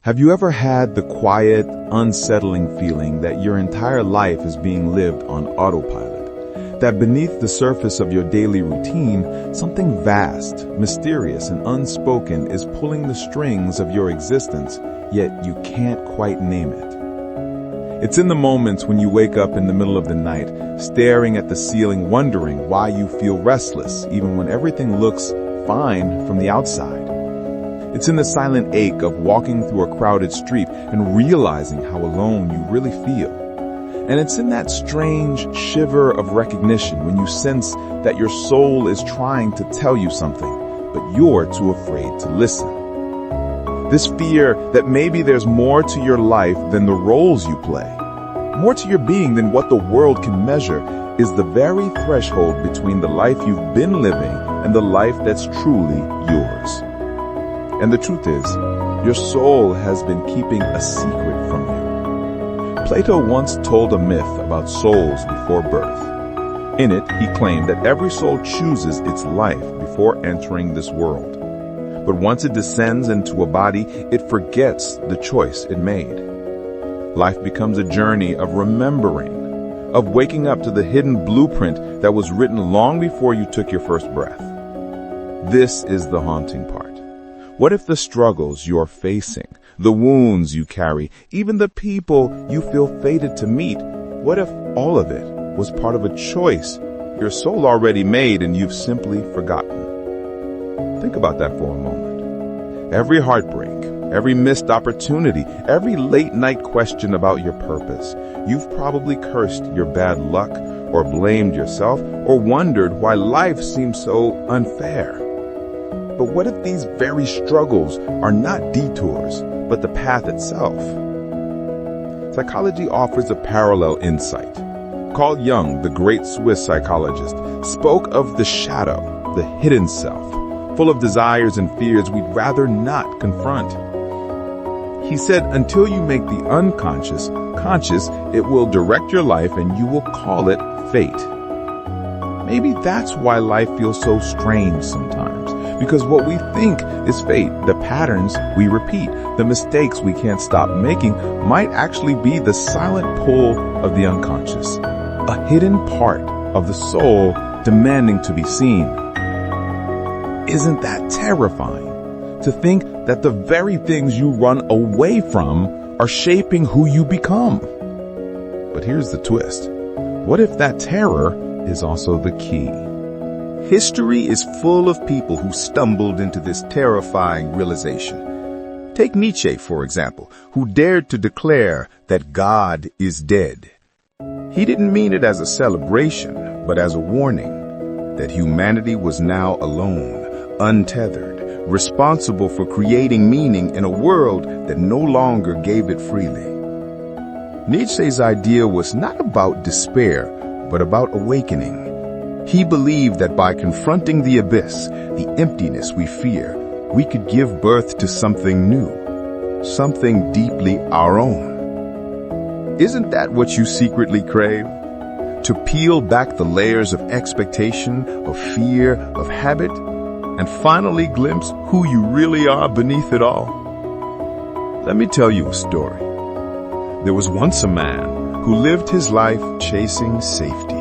Have you ever had the quiet, unsettling feeling that your entire life is being lived on autopilot? That beneath the surface of your daily routine, something vast, mysterious, and unspoken is pulling the strings of your existence, yet you can't quite name it. It's in the moments when you wake up in the middle of the night, staring at the ceiling, wondering why you feel restless, even when everything looks fine from the outside. It's in the silent ache of walking through a crowded street and realizing how alone you really feel. And it's in that strange shiver of recognition when you sense that your soul is trying to tell you something, but you're too afraid to listen. This fear that maybe there's more to your life than the roles you play, more to your being than what the world can measure, is the very threshold between the life you've been living and the life that's truly yours. And the truth is, your soul has been keeping a secret from you. Plato once told a myth about souls before birth. In it, he claimed that every soul chooses its life before entering this world. But once it descends into a body, it forgets the choice it made. Life becomes a journey of remembering, of waking up to the hidden blueprint that was written long before you took your first breath. This is the haunting part. What if the struggles you're facing, the wounds you carry, even the people you feel fated to meet, what if all of it was part of a choice your soul already made and you've simply forgotten? Think about that for a moment. Every heartbreak, every missed opportunity, every late night question about your purpose, you've probably cursed your bad luck or blamed yourself or wondered why life seems so unfair. But what if these very struggles are not detours, but the path itself? Psychology offers a parallel insight. Carl Jung, the great Swiss psychologist, spoke of the shadow, the hidden self, full of desires and fears we'd rather not confront. He said, until you make the unconscious conscious, it will direct your life and you will call it fate. Maybe that's why life feels so strange sometimes. Because what we think is fate, the patterns we repeat, the mistakes we can't stop making, might actually be the silent pull of the unconscious, a hidden part of the soul demanding to be seen. Isn't that terrifying? To think that the very things you run away from are shaping who you become. But here's the twist. What if that terror is also the key? History is full of people who stumbled into this terrifying realization. Take Nietzsche, for example, who dared to declare that God is dead. He didn't mean it as a celebration, but as a warning that humanity was now alone, untethered, responsible for creating meaning in a world that no longer gave it freely. Nietzsche's idea was not about despair, but about awakening. He believed that by confronting the abyss, the emptiness we fear, we could give birth to something new, something deeply our own. Isn't that what you secretly crave? To peel back the layers of expectation, of fear, of habit, and finally glimpse who you really are beneath it all? Let me tell you a story. There was once a man who lived his life chasing safety.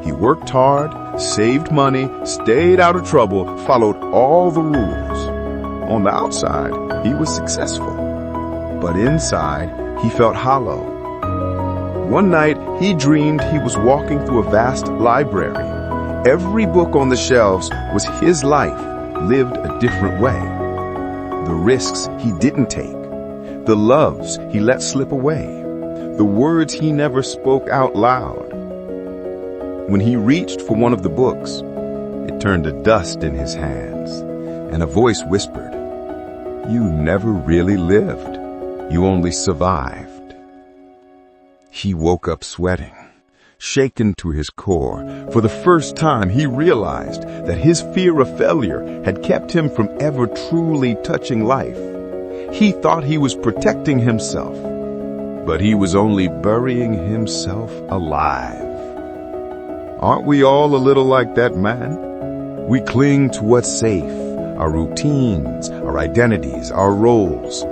He worked hard, saved money, stayed out of trouble, followed all the rules. On the outside, he was successful, but inside, he felt hollow. One night, he dreamed he was walking through a vast library. Every book on the shelves was his life, lived a different way. The risks he didn't take, the loves he let slip away, the words he never spoke out loud. When he reached for one of the books, it turned to dust in his hands, and a voice whispered, "You never really lived. You only survived." He woke up sweating, shaken to his core. For the first time, he realized that his fear of failure had kept him from ever truly touching life. He thought he was protecting himself, but he was only burying himself alive. Aren't we all a little like that man? We cling to what's safe, our routines, our identities, our roles.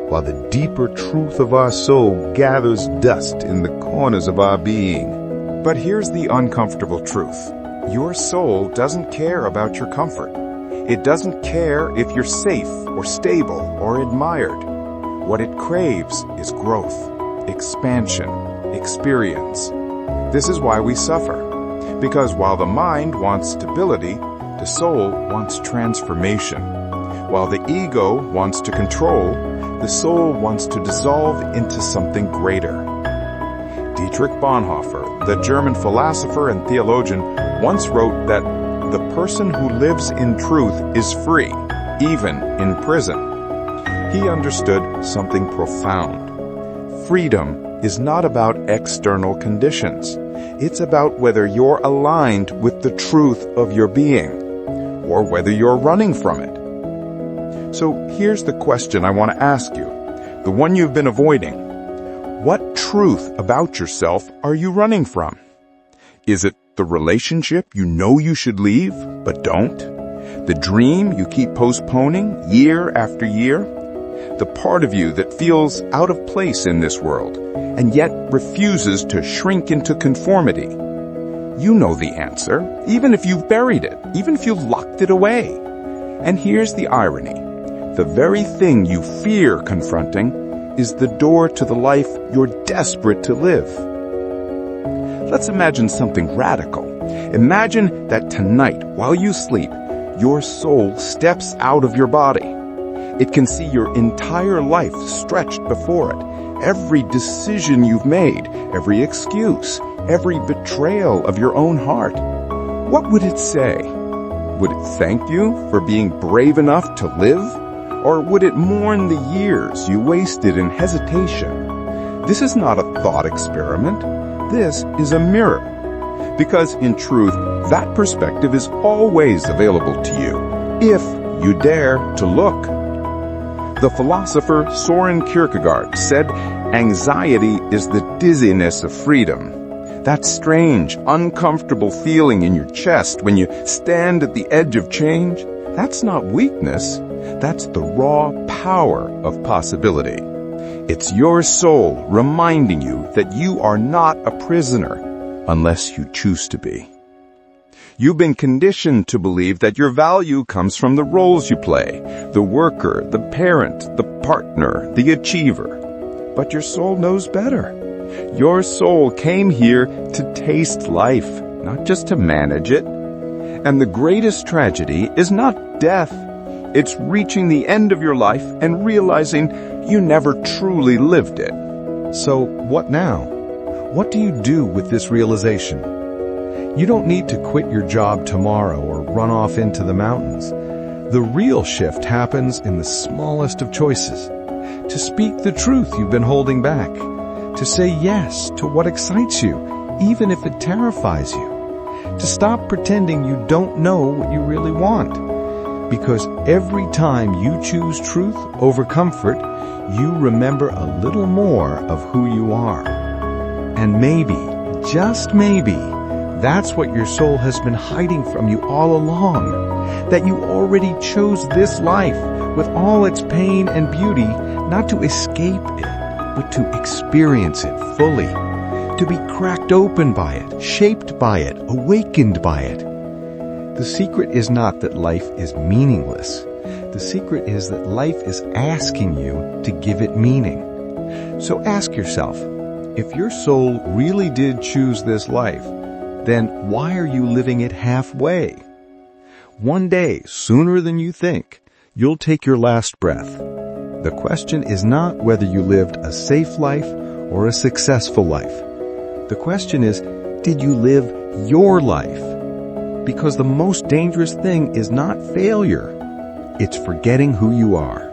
while the deeper truth of our soul gathers dust in the corners of our being. But here's the uncomfortable truth. Your soul doesn't care about your comfort. It doesn't care if you're safe or stable or admired. What it craves is growth, expansion, experience. This is why we suffer. Because while the mind wants stability, the soul wants transformation. While the ego wants to control, the soul wants to dissolve into something greater. Dietrich Bonhoeffer, the German philosopher and theologian, once wrote that the person who lives in truth is free, even in prison. He understood something profound. Freedom is not about external conditions. It's about whether you're aligned with the truth of your being, or whether you're running from it. So here's the question I want to ask you, the one you've been avoiding. What truth about yourself are you running from? Is it the relationship you know you should leave, but don't? The dream you keep postponing year after year? The part of you that feels out of place in this world, and yet refuses to shrink into conformity? You know the answer, even if you've buried it, even if you've locked it away. And here's the irony. The very thing you fear confronting is the door to the life you're desperate to live. Let's imagine something radical. Imagine that tonight, while you sleep, your soul steps out of your body. It can see your entire life stretched before it, every decision you've made, every excuse, every betrayal of your own heart. What would it say? Would it thank you for being brave enough to live? Or would it mourn the years you wasted in hesitation? This is not a thought experiment. This is a mirror. Because in truth, that perspective is always available to you, if you dare to look. The philosopher Soren Kierkegaard said, "Anxiety is the dizziness of freedom." That strange, uncomfortable feeling in your chest when you stand at the edge of change, that's not weakness. That's the raw power of possibility. It's your soul reminding you that you are not a prisoner unless you choose to be. You've been conditioned to believe that your value comes from the roles you play, the worker, the parent, the partner, the achiever. But your soul knows better. Your soul came here to taste life, not just to manage it. And the greatest tragedy is not death. It's reaching the end of your life and realizing you never truly lived it. So what now? What do you do with this realization? You don't need to quit your job tomorrow or run off into the mountains. The real shift happens in the smallest of choices. To speak the truth you've been holding back. To say yes to what excites you, even if it terrifies you. To stop pretending you don't know what you really want. Because every time you choose truth over comfort, you remember a little more of who you are. And maybe, just maybe, that's what your soul has been hiding from you all along. That you already chose this life with all its pain and beauty, not to escape it, but to experience it fully. To be cracked open by it, shaped by it, awakened by it. The secret is not that life is meaningless. The secret is that life is asking you to give it meaning. So ask yourself, if your soul really did choose this life, then why are you living it halfway? One day, sooner than you think, you'll take your last breath. The question is not whether you lived a safe life or a successful life. The question is, did you live your life? Because the most dangerous thing is not failure. It's forgetting who you are.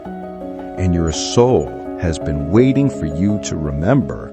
And your soul has been waiting for you to remember